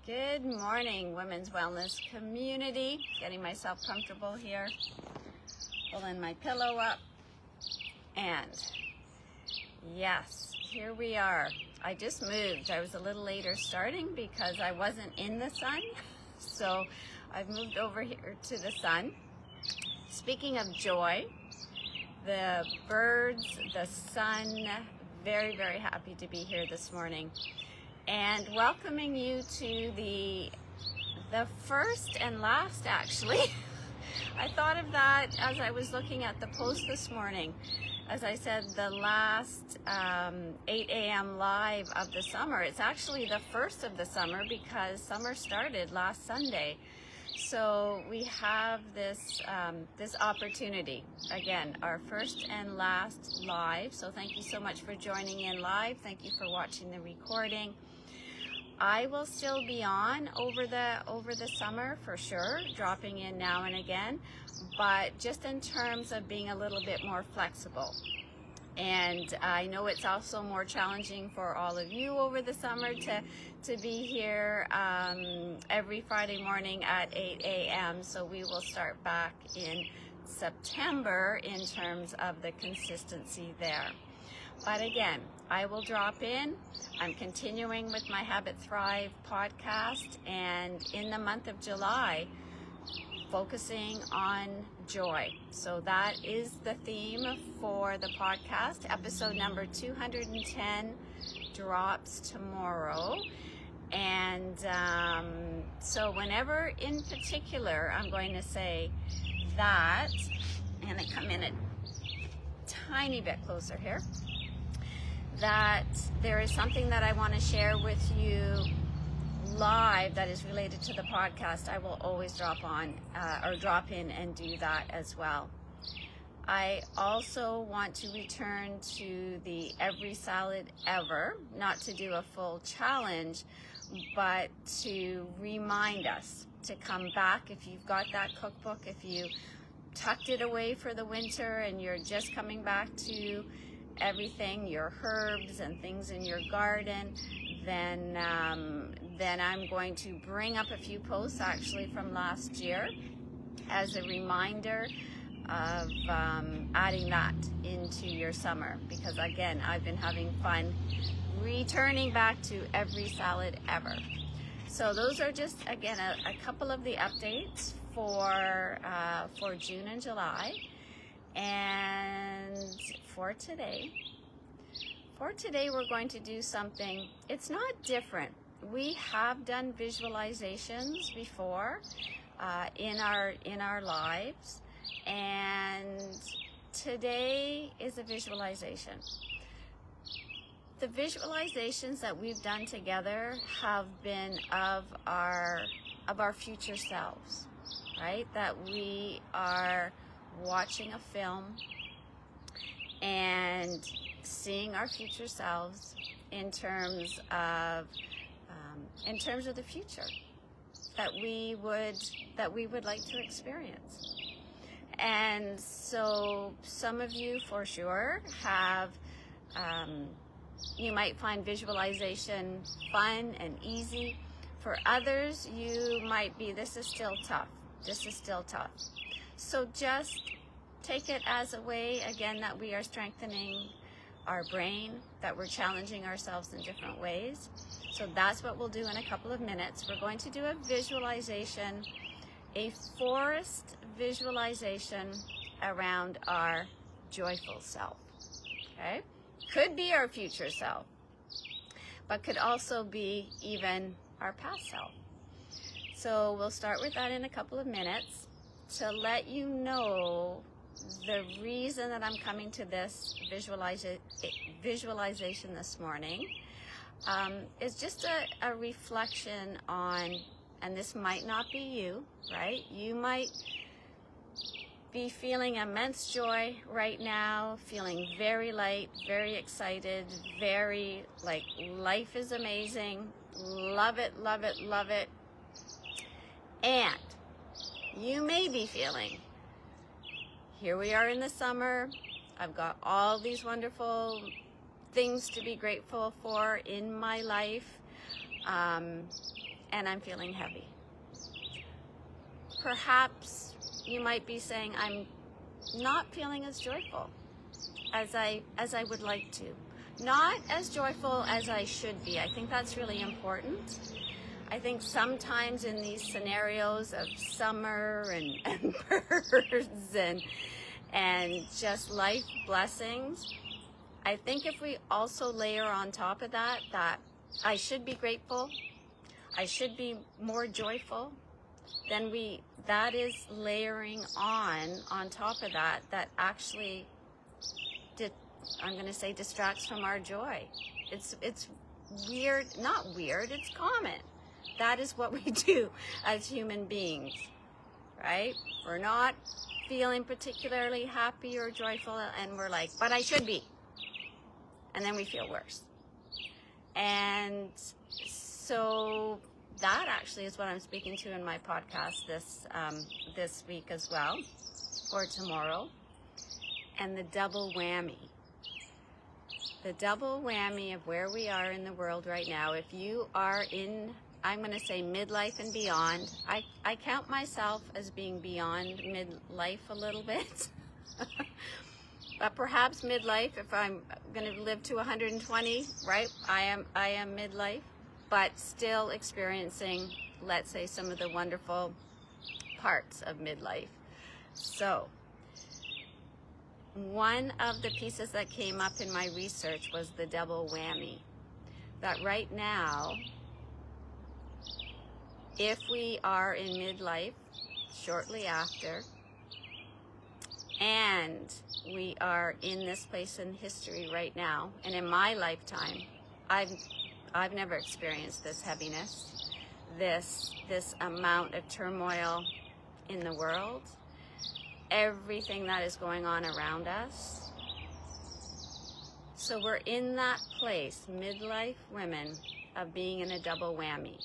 Good morning, women's wellness community. Getting myself comfortable here. Pulling my pillow up. And yes, here we are. I just moved. I was a little later starting because I wasn't in the sun. So I've moved over here to the sun. Speaking of joy, the birds, the sun, very, very happy to be here this morning. And welcoming you to the first and last, actually. I thought of that as I was looking at the post this morning. As I said, the last 8 a.m. live of the summer. It's actually the first of the summer because summer started last Sunday. So we have this opportunity. Again, our first and last live. So thank you so much for joining in live. Thank you for watching the recording. I will still be on over the summer for sure, dropping in now and again, but just in terms of being a little bit more flexible. And I know it's also more challenging for all of you over the summer to be here every Friday morning at 8 a.m. So we will start back in September in terms of the consistency there. But again, I will drop in. I'm continuing with my Habit Thrive podcast, and in the month of July, focusing on joy. So that is the theme for the podcast. Episode number 210 drops tomorrow. And so whenever in particular I'm going to say that, and I come in a tiny bit closer here, that there is something that I want to share with you live that is related to the podcast, I will always drop on or drop in and do that as well. I also want to return to the Every Salad Ever, not to do a full challenge, but to remind us to come back. If you've got that cookbook, if you tucked it away for the winter and you're just coming back to everything, your herbs and things in your garden, then I'm going to bring up a few posts actually from last year as a reminder of adding that into your summer, because again, I've been having fun returning back to Every Salad Ever. So those are just, again, a couple of the updates for June and July. And for today, we're going to do something. It's not different. We have done visualizations before in our lives, and today is a visualization. The visualizations that we've done together have been of our future selves, right? That we are watching a film and seeing our future selves in terms of the future that we would like to experience. And so some of you for sure have you might find visualization fun and easy. For others, you might be, this is still tough. So just take it as a way, again, that we are strengthening our brain, that we're challenging ourselves in different ways. So that's what we'll do in a couple of minutes. We're going to do a visualization, a forest visualization around our joyful self, okay? Could be our future self, but could also be even our past self. So we'll start with that in a couple of minutes. To let you know, the reason that I'm coming to this visualization this morning is just a reflection on, and this might not be you, right? You might be feeling immense joy right now, feeling very light, very excited, very like life is amazing, love it, love it, love it. And you may be feeling, here we are in the summer, I've got all these wonderful things to be grateful for in my life, and I'm feeling heavy. Perhaps you might be saying, I'm not feeling as joyful as I would like to. Not as joyful as I should be. I think that's really important. I think sometimes in these scenarios of summer and birds and just life blessings, I think if we also layer on top of that I should be grateful, I should be more joyful, then that is layering on top of that actually, I'm going to say, distracts from our joy. It's weird, not weird, it's common. That is what we do as human beings, right? We're not feeling particularly happy or joyful, and we're like, but I should be. And then we feel worse. And so that actually is what I'm speaking to in my podcast this week as well, or tomorrow. And the double whammy. The double whammy of where we are in the world right now. If you are in, I'm going to say, midlife and beyond. I count myself as being beyond midlife a little bit. But perhaps midlife, if I'm going to live to 120, right? I am midlife, but still experiencing, let's say, some of the wonderful parts of midlife. So one of the pieces that came up in my research was the double whammy. That right now, if we are in midlife shortly after, and we are in this place in history right now, and in my lifetime, I've never experienced this heaviness, this amount of turmoil in the world, everything that is going on around us. So we're in that place, midlife women, of being in a double whammy,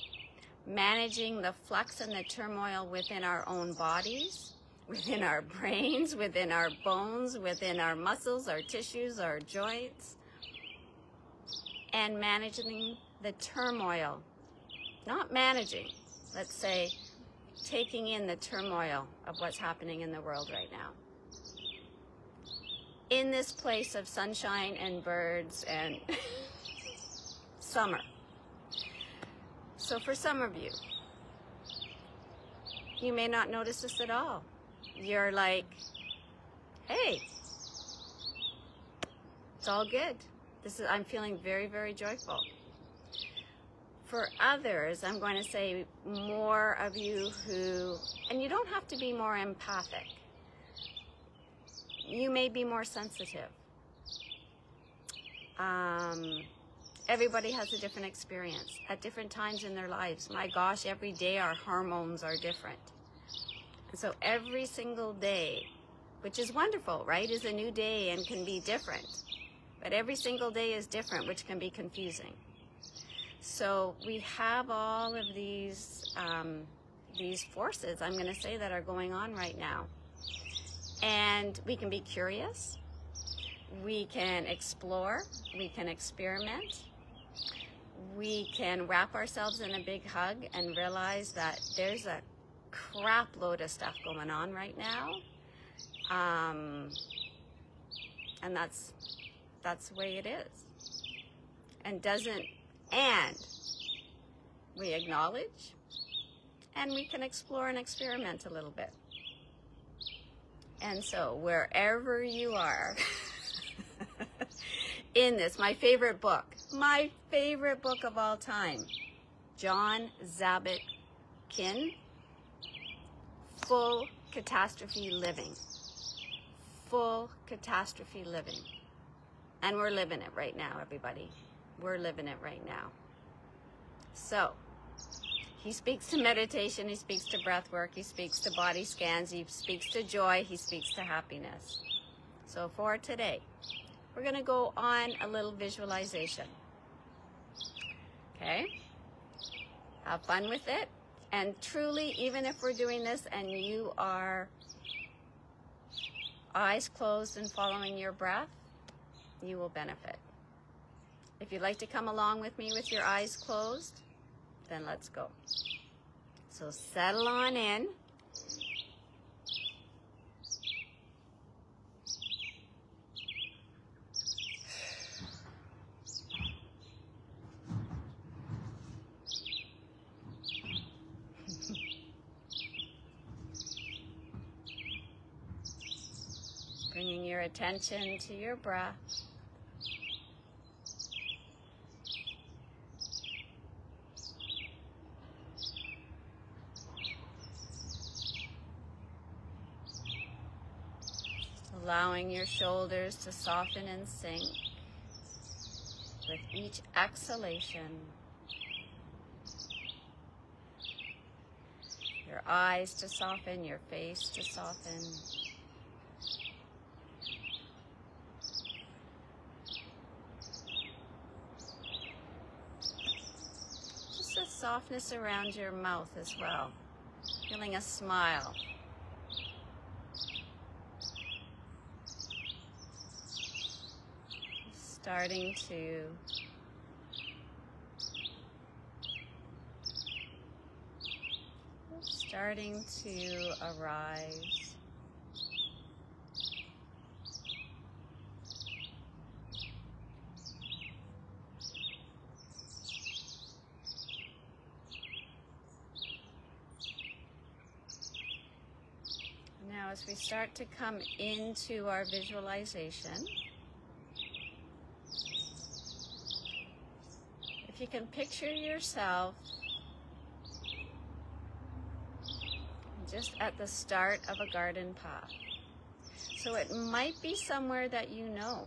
managing the flux and the turmoil within our own bodies, within our brains, within our bones, within our muscles, our tissues, our joints, and managing the turmoil. Not managing, let's say, taking in the turmoil of what's happening in the world right now. In this place of sunshine and birds and summer. So for some of you, you may not notice this at all. You're like, hey, it's all good. I'm feeling very, very joyful. For others, I'm going to say more of you who, and you don't have to be more empathic. You may be more sensitive. Everybody has a different experience at different times in their lives. My gosh, every day our hormones are different. And so every single day, which is wonderful, right, is a new day and can be different. But every single day is different, which can be confusing. So we have all of these forces, I'm going to say, that are going on right now. And we can be curious. We can explore. We can experiment. We can wrap ourselves in a big hug and realize that there's a crap load of stuff going on right now. And that's the way it is. And we acknowledge, and we can explore and experiment a little bit. And so wherever you are in this, my favorite book of all time, John Zabitkin, Full Catastrophe Living. Full catastrophe living. And we're living it right now, everybody. We're living it right now. So, he speaks to meditation, he speaks to breath work, he speaks to body scans, he speaks to joy, he speaks to happiness. So for today, we're going to go on a little visualization. Okay? Have fun with it. And truly, even if we're doing this and you are eyes closed and following your breath, you will benefit. If you'd like to come along with me with your eyes closed, then let's go. So settle on in. Bringing your attention to your breath. Allowing your shoulders to soften and sink with each exhalation. Your eyes to soften, your face to soften. Just a softness around your mouth as well. Feeling a smile. Starting to arise. Now as we start to come into our visualization, if you can picture yourself just at the start of a garden path. So it might be somewhere that you know.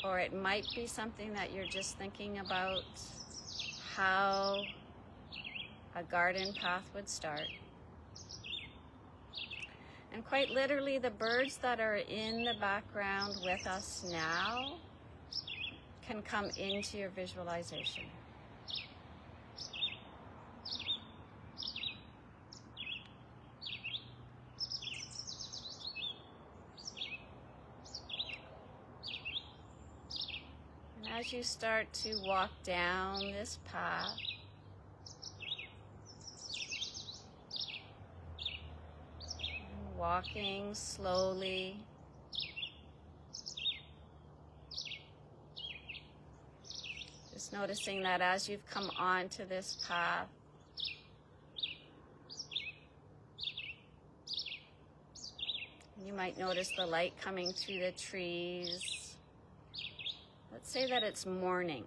Or it might be something that you're just thinking about how a garden path would start. And quite literally, the birds that are in the background with us now can come into your visualization. As you start to walk down this path, walking slowly, just noticing that as you've come onto this path, you might notice the light coming through the trees. Let's say that it's morning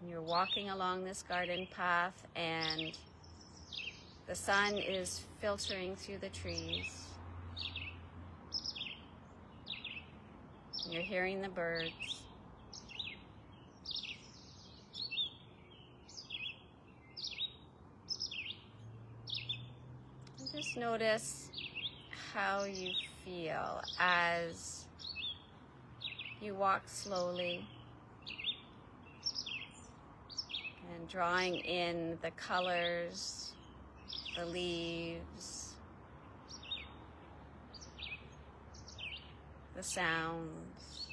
and you're walking along this garden path and the sun is filtering through the trees. And you're hearing the birds. And just notice how you feel as you walk slowly and drawing in the colors, the leaves, the sounds,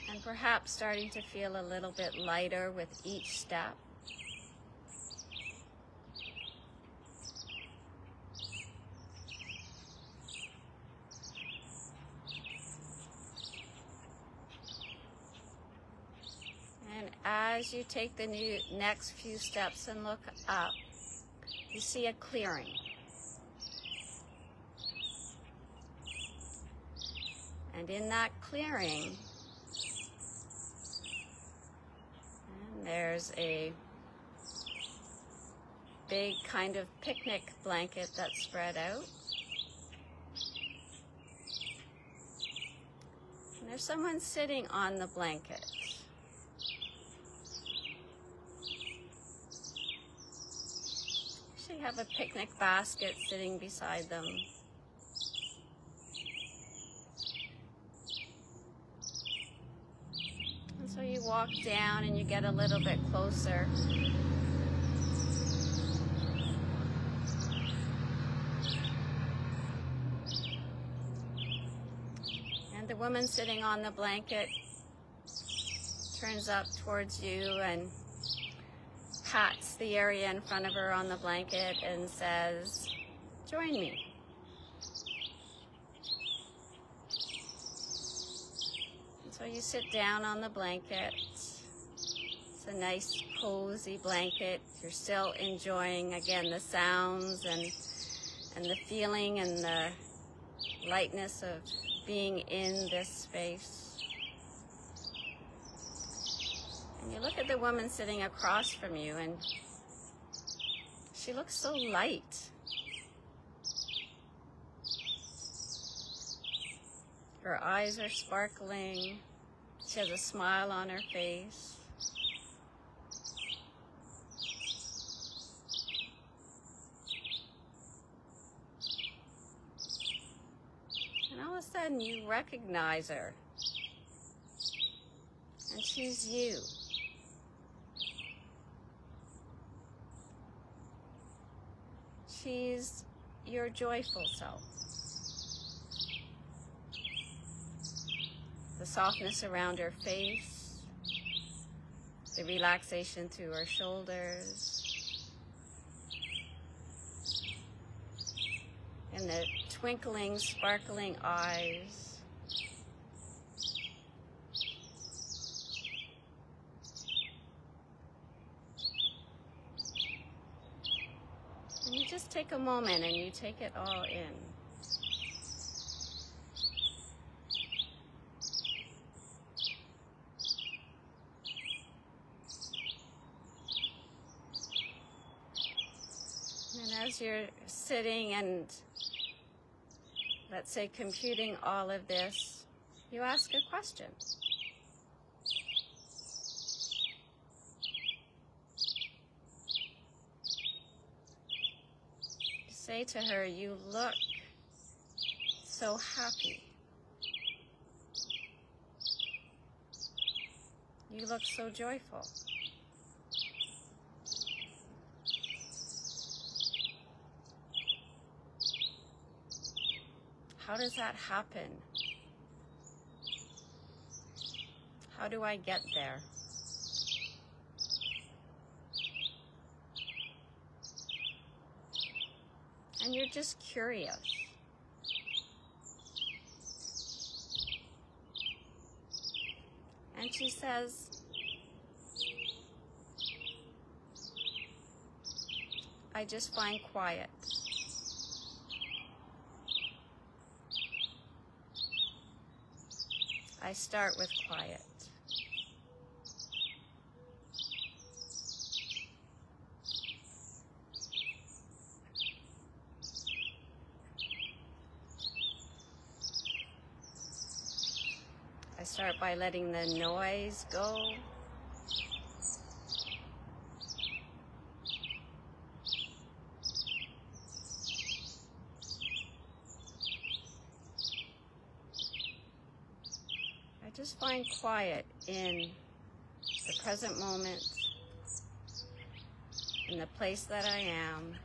and perhaps starting to feel a little bit lighter with each step. And as you take the next few steps and look up, you see a clearing. And in that clearing, there's a big kind of picnic blanket that's spread out. And there's someone sitting on the blanket. They have a picnic basket sitting beside them. And so you walk down and you get a little bit closer. And the woman sitting on the blanket turns up towards you and pats the area in front of her on the blanket and says, "Join me." And so you sit down on the blanket. It's a nice cozy blanket. You're still enjoying, again, the sounds and the feeling and the lightness of being in this space. And you look at the woman sitting across from you, and she looks so light. Her eyes are sparkling. She has a smile on her face. And all of a sudden you recognize her. And she's you. She's your joyful self. The softness around her face, the relaxation through her shoulders, and the twinkling, sparkling eyes. And you just take a moment and you take it all in. And as you're sitting and, let's say, computing all of this, you ask a question. Say to her, "You look so happy. You look so joyful." How does that happen? How do I get there? And you're just curious. And she says, "I just find quiet. I start with quiet." I start by letting the noise go. I just find quiet in the present moment, in the place that I am.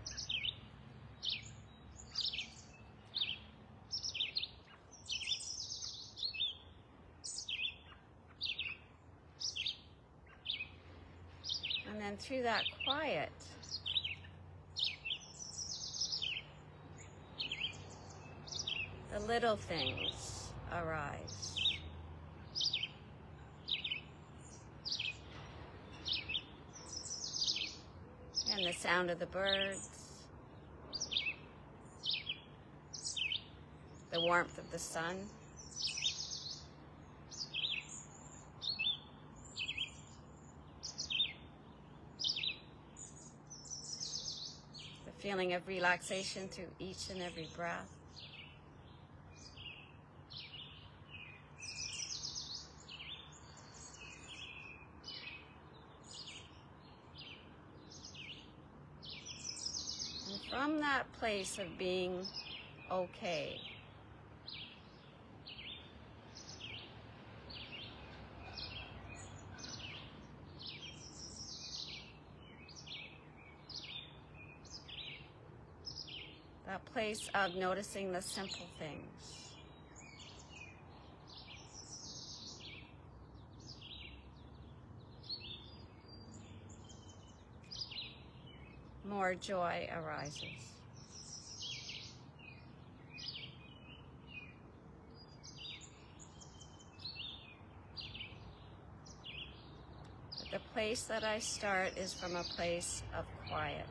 And then through that quiet, the little things arise. And the sound of the birds, the warmth of the sun, the feeling of relaxation through each and every breath. And from that place of being okay, that place of noticing the simple things, more joy arises. But the place that I start is from a place of quiet.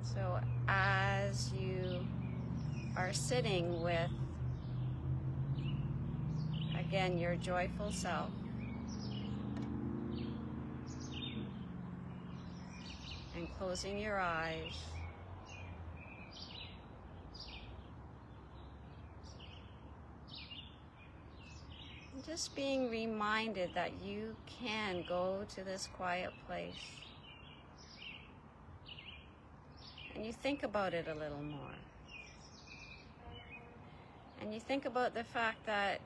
So as you are sitting with, again, your joyful self, and closing your eyes, and just being reminded that you can go to this quiet place. And you think about it a little more. And you think about the fact that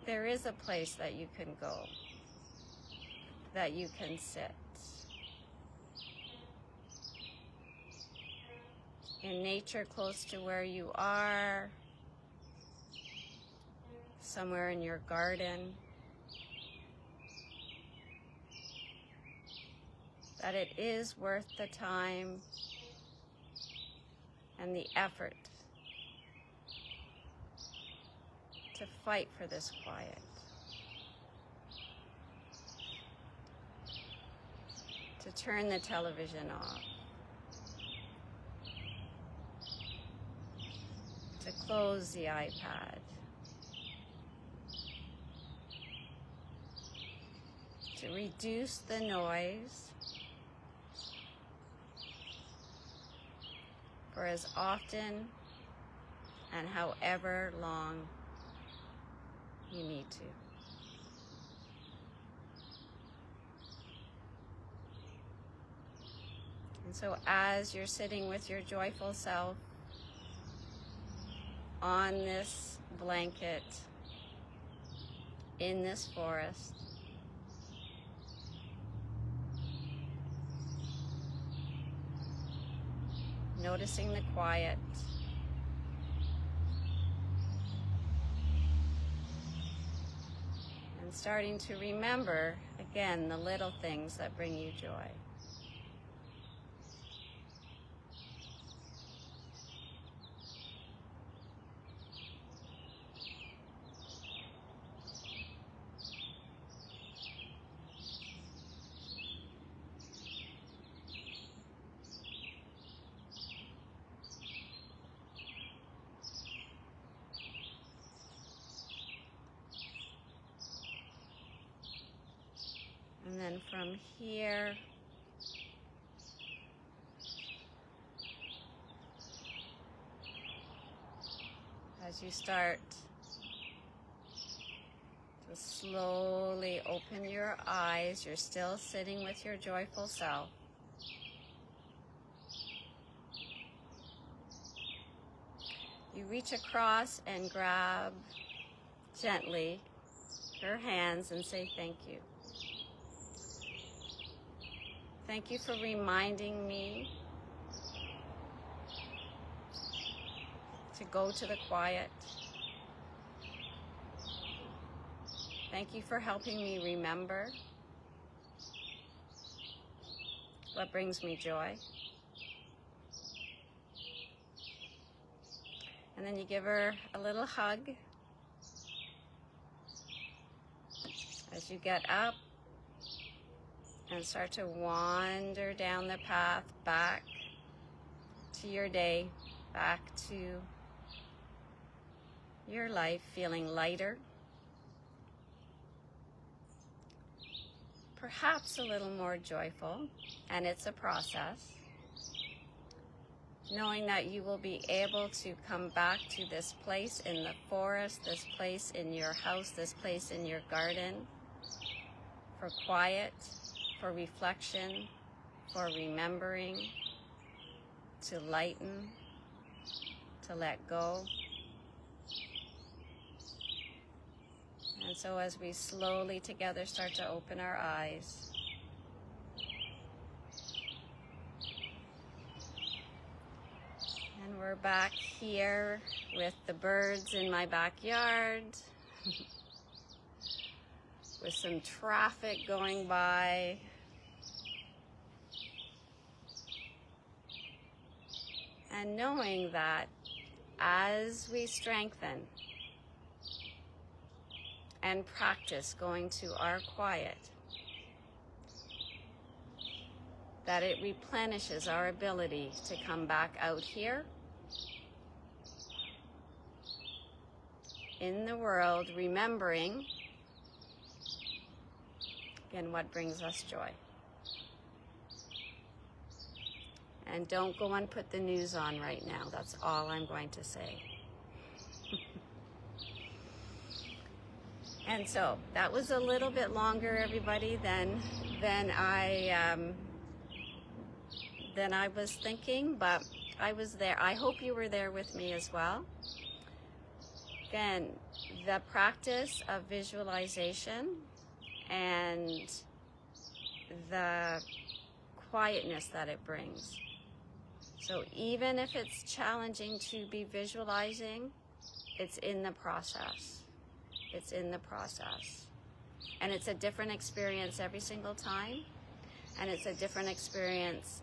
there is a place that you can go, that you can sit. In nature close to where you are, somewhere in your garden. That it is worth the time and the effort to fight for this quiet. To turn the television off. To close the iPad. To reduce the noise. For as often and however long you need to. And so as you're sitting with your joyful self on this blanket in this forest, noticing the quiet, and starting to remember, again, the little things that bring you joy. And then from here, as you start to slowly open your eyes, you're still sitting with your joyful self. You reach across and grab gently her hands and say thank you. Thank you for reminding me to go to the quiet. Thank you for helping me remember what brings me joy. And then you give her a little hug as you get up and start to wander down the path back to your day, back to your life, feeling lighter, perhaps a little more joyful, and it's a process. Knowing that you will be able to come back to this place in the forest, this place in your house, this place in your garden, for quiet, for reflection, for remembering, to lighten, to let go. And so as we slowly together start to open our eyes, and we're back here with the birds in my backyard, with some traffic going by. And knowing that as we strengthen and practice going to our quiet, that it replenishes our ability to come back out here in the world, remembering, again, what brings us joy. And don't go and put the news on right now. That's all I'm going to say. And so that was a little bit longer, everybody, than I was thinking, but I was there. I hope you were there with me as well. Again, the practice of visualization and the quietness that it brings. So even if it's challenging to be visualizing, it's in the process. It's in the process. And it's a different experience every single time. And it's a different experience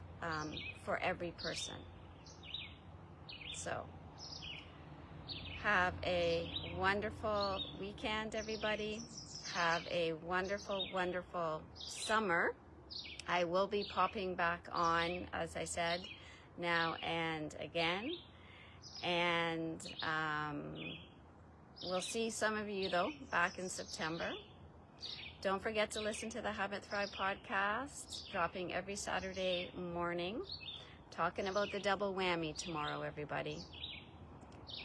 for every person. So have a wonderful weekend, everybody. Have a wonderful, wonderful summer. I will be popping back on, as I said, now and again. And we'll see some of you, though, back in September. Don't forget to listen to the Habit Thrive podcast, dropping every Saturday morning, talking about the double whammy tomorrow, everybody.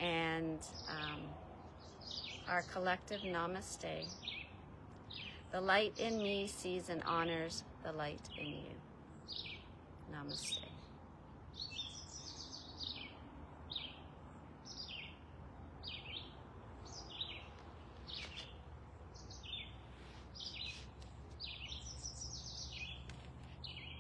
And our collective namaste. The light in me sees and honors the light in you. Namaste.